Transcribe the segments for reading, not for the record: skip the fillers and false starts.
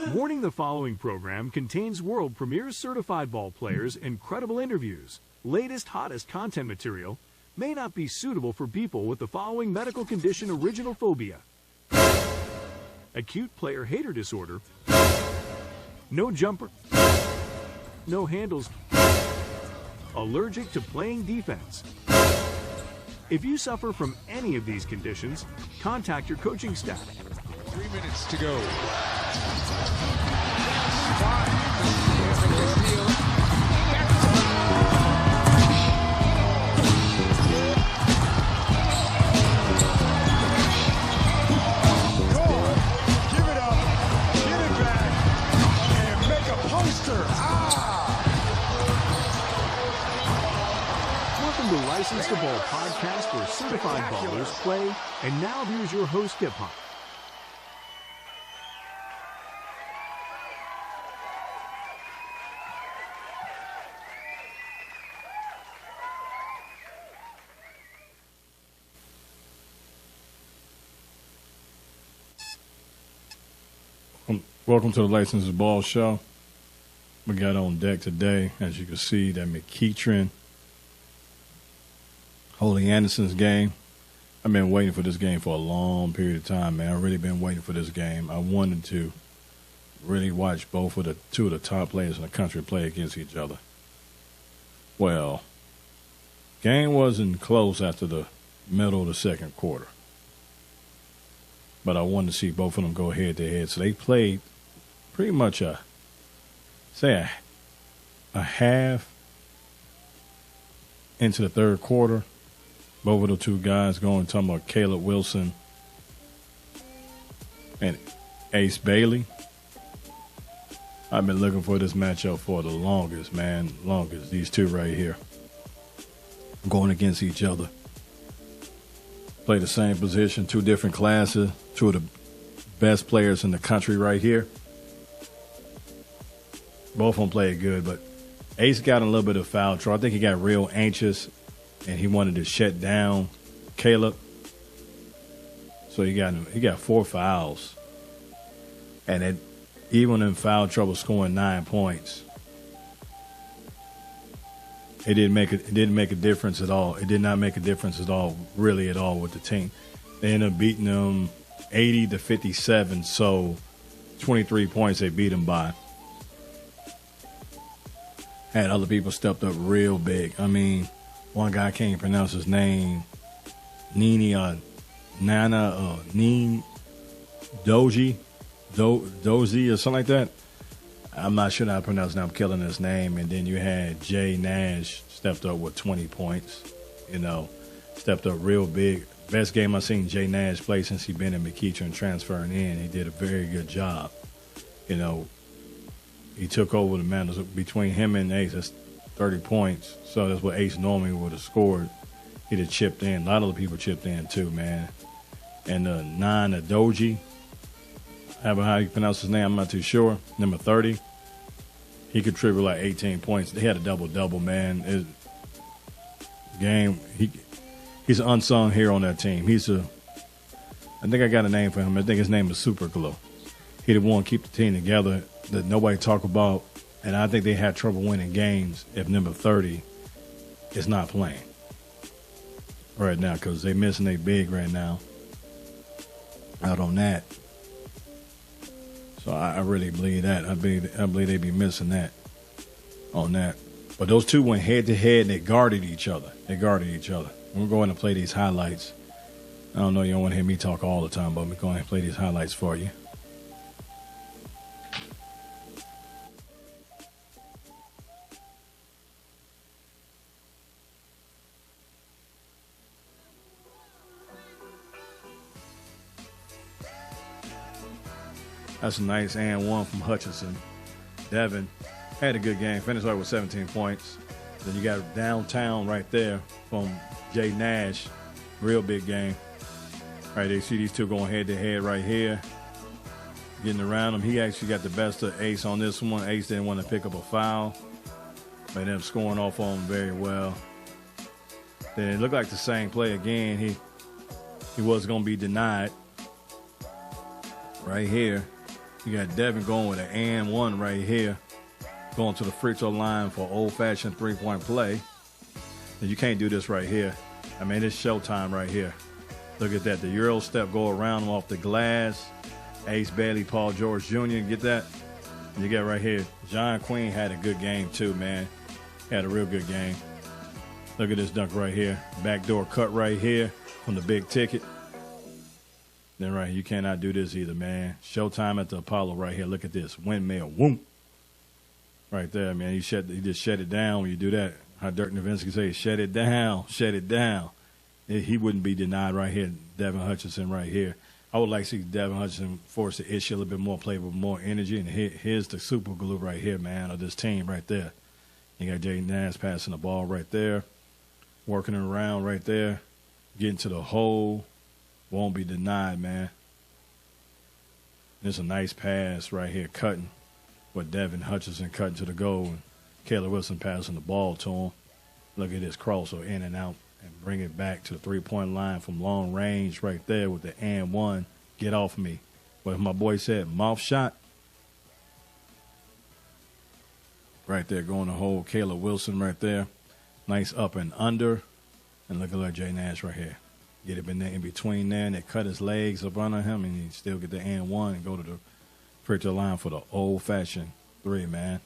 Warning: the following program contains world premiere certified ball players, incredible interviews, latest, hottest content material, may not be suitable for people with the following medical condition: original phobia, acute player hater disorder, no jumper, no handles, allergic to playing defense. If you suffer from any of these conditions, contact your coaching staff. 3 minutes to go. Give it up, get it back, and make a poster. Welcome to License to Ball podcast, where certified ballers play. And now here's your host, Hip Hop. Welcome to the License to Ball show. We got on deck today, as you can see, that Mceachern Holy Anderson's game. I've been waiting for this game for a long period of time, man. I've really been waiting for this game. I wanted to really watch two of the top players in the country play against each other. Well, game wasn't close after the middle of the second quarter, but I wanted to see both of them go head to head. So they played pretty much a half into the third quarter. Both of the two guys talking about Caleb Wilson and Ace Bailey. I've been looking for this matchup for the longest, man. These two right here going against each other. Play the same position, two different classes, two of the best players in the country right here. Both of them played good, but Ace got in a little bit of foul trouble. I think he got real anxious, and he wanted to shut down Caleb. So he got 4 fouls. And even in foul trouble, scoring 9 points, it didn't make a difference at all. It did not make a difference at all, really at all, with the team. They ended up beating them 80-57, so 23 points they beat them by. Had other people stepped up real big. I mean, one guy can't pronounce his name, Nnadozie or something like that. I'm not sure how to pronounce it. I'm killing his name. And then you had Jay Nash stepped up with 20 points. Stepped up real big. Best game I've seen Jay Nash play since he's been in Mceachern transferring in. He did a very good job. He took over the mantle between him and Ace. That's 30 points. So that's what Ace normally would have scored. He'd have chipped in. A lot of the people chipped in too, man. And Nnadozie, how you pronounce his name, I'm not too sure. Number 30. He contributed like 18 points. He had a double-double, man. He's an unsung hero on that team. I think I got a name for him. I think his name is Super Glue. He the one keep the team together that nobody talk about. And I think they had trouble winning games if number 30 is not playing right now, because they missing their big right now out on that. So I really believe that. I believe they be missing that on that. But those two went head to head and they guarded each other. We're going to play these highlights. I don't know, you don't want to hear me talk all the time, but we're going to play these highlights for you. That's a nice and one from HUTCHSON. DEVIN had a good game. Finished with 17 points. Then you got downtown right there from Jay Nash. Real big game. Right, they see these two going head to head right here. Getting around him. He actually got the best of Ace on this one. Ace didn't want to pick up a foul. But ended up scoring off on him very well. Then it looked like the same play again. He was going to be denied right here. You got Devin going with an and one right here. Going to the free throw line for old-fashioned three-point play. And you can't do this right here. I mean, it's showtime right here. Look at that. The Euro step go around him off the glass. Ace Bailey, Paul George Jr. Get that? And you get right here. John Queen had a good game too, man. Had a real good game. Look at this dunk right here. Backdoor cut right here from the big ticket. Then right here, you cannot do this either, man. Showtime at the Apollo right here. Look at this. Windmill. Whoom. Right there, man. You just shut it down when you do that. How Dirk Nowitzki say, shut it down, shut it down. He wouldn't be denied right here. Devin HUTCHSON right here. I would like to see Devin HUTCHSON force the issue a little bit more, play with more energy. And here's the super glue right here, man, of this team right there. You got Jay Nash passing the ball right there, working it around right there, getting to the hole. Won't be denied, man. There's a nice pass right here, cutting with Devin HUTCHSON cutting to the goal. And Caleb Wilson passing the ball to him. Look at this crossover in and out and bring it back to the three-point line from long range right there with the and one. Get off me. What my boy said, mouth shot. Right there, going to hold Caleb Wilson right there. Nice up and under. And look at Jay Nash right here. Get it in between there, and they cut his legs up under him, and he still get the and one and go to the free throw line for the old-fashioned three, man.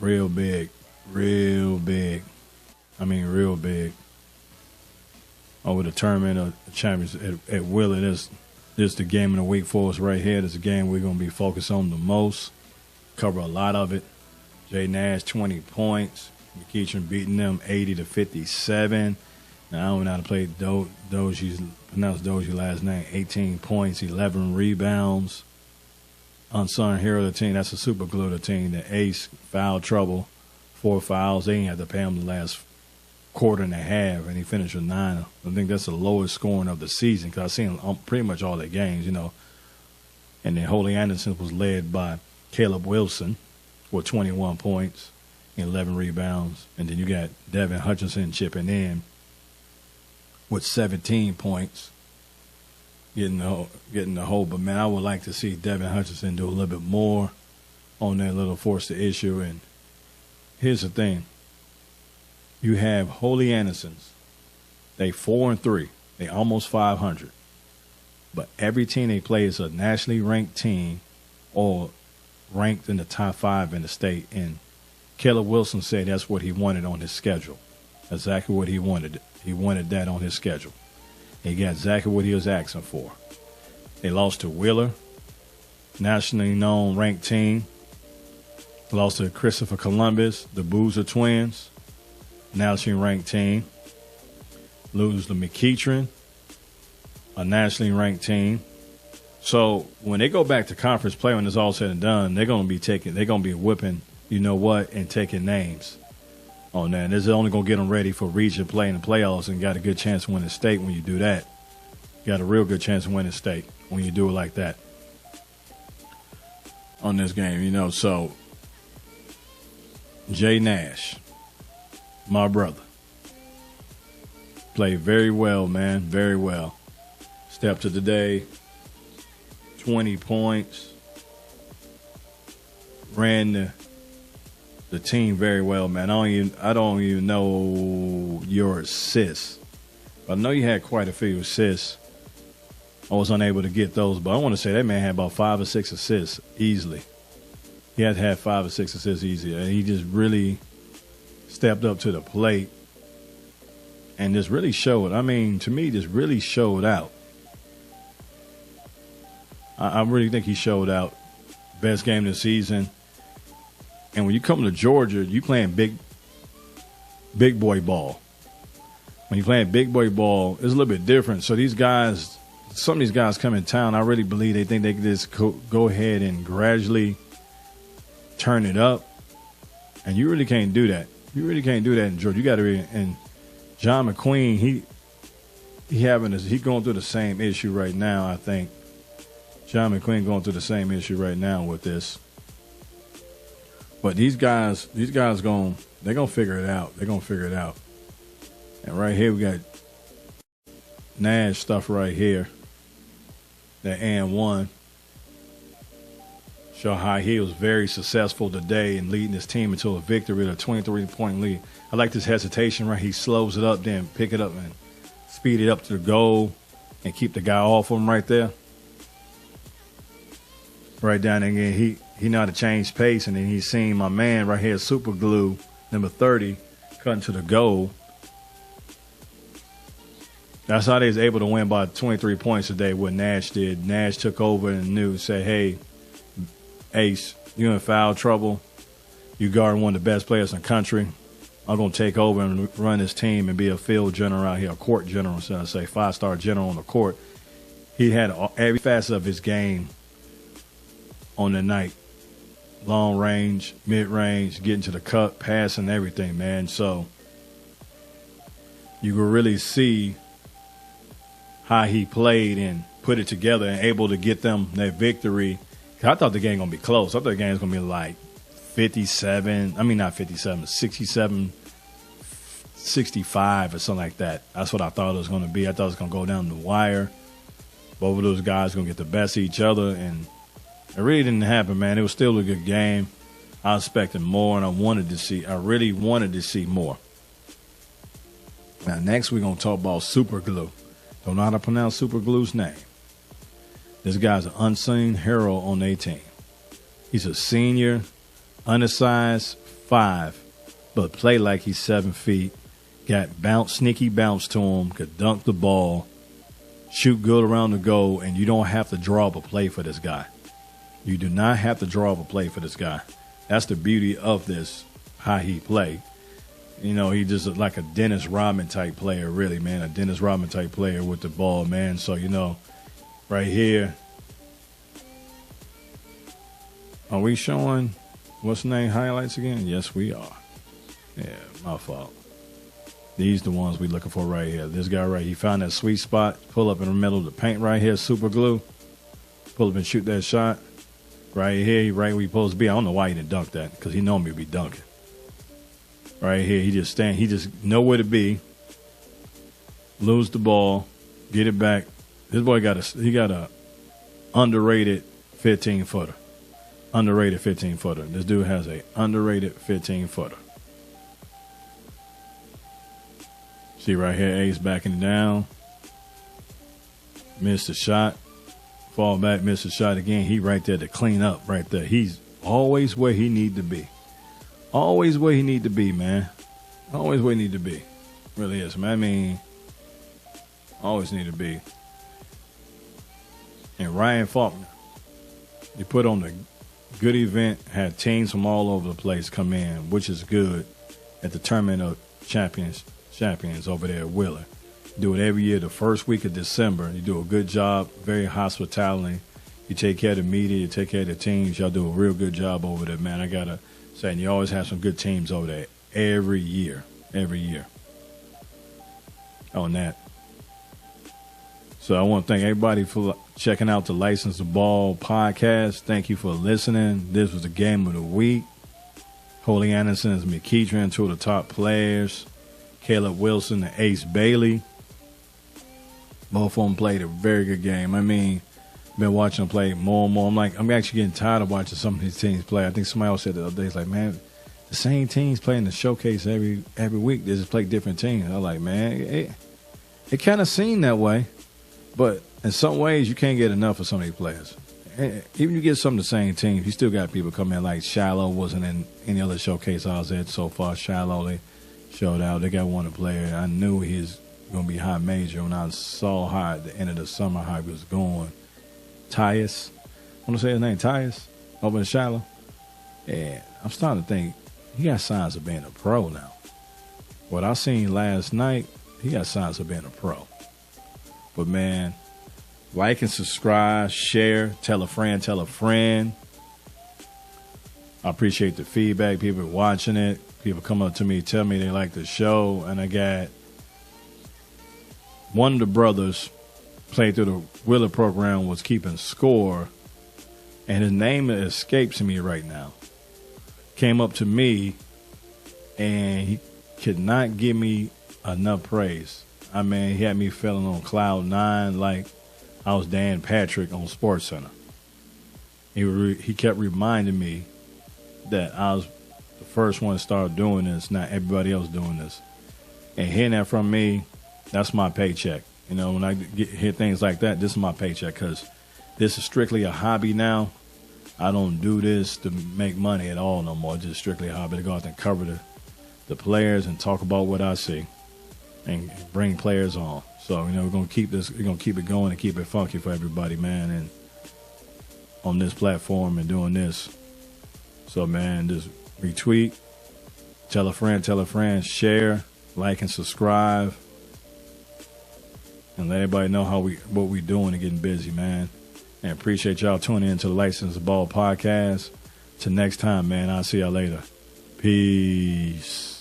Real big. Real big. I mean, real big. Over the tournament of champions at Willie, this is the game of the week for us right here. This is the game we're going to be focused on the most. Cover a lot of it. Jay Nash, 20 points. Mceachern beating them 80-57. Now, I don't know how to play pronounce Dozie's last name. 18 points, 11 rebounds. Unsung hero of the team. That's a super glue of the team. The ace, foul trouble, 4 fouls. They didn't have to pay him the last quarter and a half, and he finished with 9. I think that's the lowest scoring of the season because I've seen pretty much all their games, you know. And then Holy Anderson was led by Caleb Wilson with 21 points, 11 rebounds. And then you got Devin HUTCHSON chipping in with 17 points, getting the whole. But, man, I would like to see Devin HUTCHSON do a little bit more on that little force the issue. And here's the thing. You have Holy Andersons. They 4-3. They almost 500. But every team they play is a nationally ranked team or ranked in the top 5 in the state. And Caleb Wilson said that's what he wanted on his schedule. Exactly what he wanted. He wanted that on his schedule. He got exactly what he was asking for. They lost to Wheeler, nationally known ranked team. Lost to Christopher Columbus, the Boozer Twins, nationally ranked team. Lose to Mceachern, a nationally ranked team. So when they go back to conference play, when it's all said and done, they're going to be whipping, you know what, and taking names on that. And this is only going to get them ready for region play in the playoffs and got a good chance of winning state when you do that. You got a real good chance of winning state when you do it like that on this game, you know. So Jay Nash, my brother, played very well, man, very well. Step to the day, 20 points, ran the team very well, man. I don't even know your assists. I know you had quite a few assists. I was unable to get those, but I want to say that man had about 5 or 6 assists easily. He had to have 5 or 6 assists easy. And he just really stepped up to the plate and just really showed. I mean, to me, just really showed out. I really think he showed out. Best game of the season. And when you come to Georgia, you playing big boy ball. When you're playing big boy ball, it's a little bit different. So these guys, some of these guys come in town, I really believe they think they can just go ahead and gradually turn it up. And you really can't do that. You really can't do that in Georgia. You got to be. And John McQueen, he going through the same issue right now, I think. John McQueen going through the same issue right now with this. But these guys they're gonna figure it out. They're gonna figure it out. And right here we got Nash stuff right here. That and one. show how he was very successful today in leading his team into a victory with a 23-point lead. I like this hesitation, right? He slows it up, then pick it up and speed it up to the goal and keep the guy off him right there. Right down there again, he know how to change pace, and then he's seen my man right here, Super Glue, number 30, cutting to the goal. That's how they was able to win by 23 points today, what Nash did. Nash took over and said, hey, Ace, you in foul trouble. You guard one of the best players in the country. I'm going to take over and run this team and be a field general out here, a court general, so I say, 5-star general on the court. He had every facet of his game on the night. Long range, mid-range, getting to the cup, passing, everything, man. So you can really see how he played and put it together and able to get them that victory. I thought the game going to be close. I thought the game was going to be like 67, 65 or something like that. That's what I thought it was going to be. I thought it was going to go down the wire. Both of those guys going to get the best of each other, and it really didn't happen, man. It was still a good game. I was expecting more, and I really wanted to see more. Now, next we're going to talk about Super Glue. Don't know how to pronounce Super Glue's name. This guy's an unseen hero on their team. He's a senior, undersized 5, but play like he's 7 feet. Got sneaky bounce to him, could dunk the ball, shoot good around the goal, and you don't have to draw up a play for this guy. You do not have to draw up a play for this guy. That's the beauty of this, how he played. You know, he just like a Dennis Rodman type player, really, man. A Dennis Rodman type player with the ball, man. So, you know, right here. Are we showing what's the name highlights again? Yes, we are. Yeah, my fault. These the ones we looking for right here. This guy right, he found that sweet spot. Pull up in the middle of the paint right here, Super Glue. Pull up and shoot that shot. Right here, right where he's supposed to be. I don't know why he didn't dunk that, because he normally be dunking. Right here, he just know where to be. Lose the ball, get it back. This boy got a underrated 15-footer. Underrated 15-footer. This dude has a underrated 15-footer. See right here, Ace backing it down. Missed the shot. Fall back, missed the shot again. He right there to clean up right there. He's always where he need to be. Always where he need to be, man. Always where he need to be. Really is, man. I mean, always need to be. And Ryan Faulkner, he put on a good event, had teams from all over the place come in, which is good at the Tournament of Champions over there at Wheeler. Do it every year, the first week of December. You do a good job, very hospitality. You take care of the media, you take care of the teams. Y'all do a real good job over there, man. I got to say, and you always have some good teams over there every year on that. So I want to thank everybody for checking out the License to Ball podcast. Thank you for listening. This was the game of the week. Holy Anderson is Mceachern, 2 of the top players. Caleb Wilson and Ace Bailey. Both of them played a very good game. I mean, been watching them play more and more. I'm actually getting tired of watching some of these teams play. I think somebody else said the other day, it's like, man, the same teams play in the showcase every week. They just play different teams. I'm like, man, it kind of seemed that way. But in some ways, you can't get enough of some of these players. Even you get some of the same teams, you still got people come in like Shiloh wasn't in any other showcase I was at so far. Shiloh, they showed out. They got one player. I knew he was going to be high major when I saw how at the end of the summer how he was going. Tyus, I want to say his name, Tyus, over in Shiloh. Yeah, I'm starting to think he got signs of being a pro now. What I seen last night, he got signs of being a pro. But, man, like and subscribe, share, tell a friend. I appreciate the feedback. People watching it. People come up to me, tell me they like the show. And I got one of the brothers played through the Wheeler program was keeping score. And his name escapes me right now. Came up to me, and he could not give me enough praise. I mean, he had me feeling on cloud 9 like I was Dan Patrick on SportsCenter. he kept reminding me that I was the first one to start doing this, not everybody else doing this. And hearing that from me, that's my paycheck. You know, when I hear things like that, this is my paycheck because this is strictly a hobby now. I don't do this to make money at all no more. It's just strictly a hobby to go out and cover the players and talk about what I see and bring players on. So, you know, we're going to keep this, we're going to keep it going and keep it funky for everybody, man, and on this platform and doing this. So, man, just retweet, tell a friend, share, like and subscribe, and let everybody know what we doing and getting busy, man. And appreciate y'all tuning in to the Licensed Ball Podcast. Till next time, man, I'll see y'all later. Peace.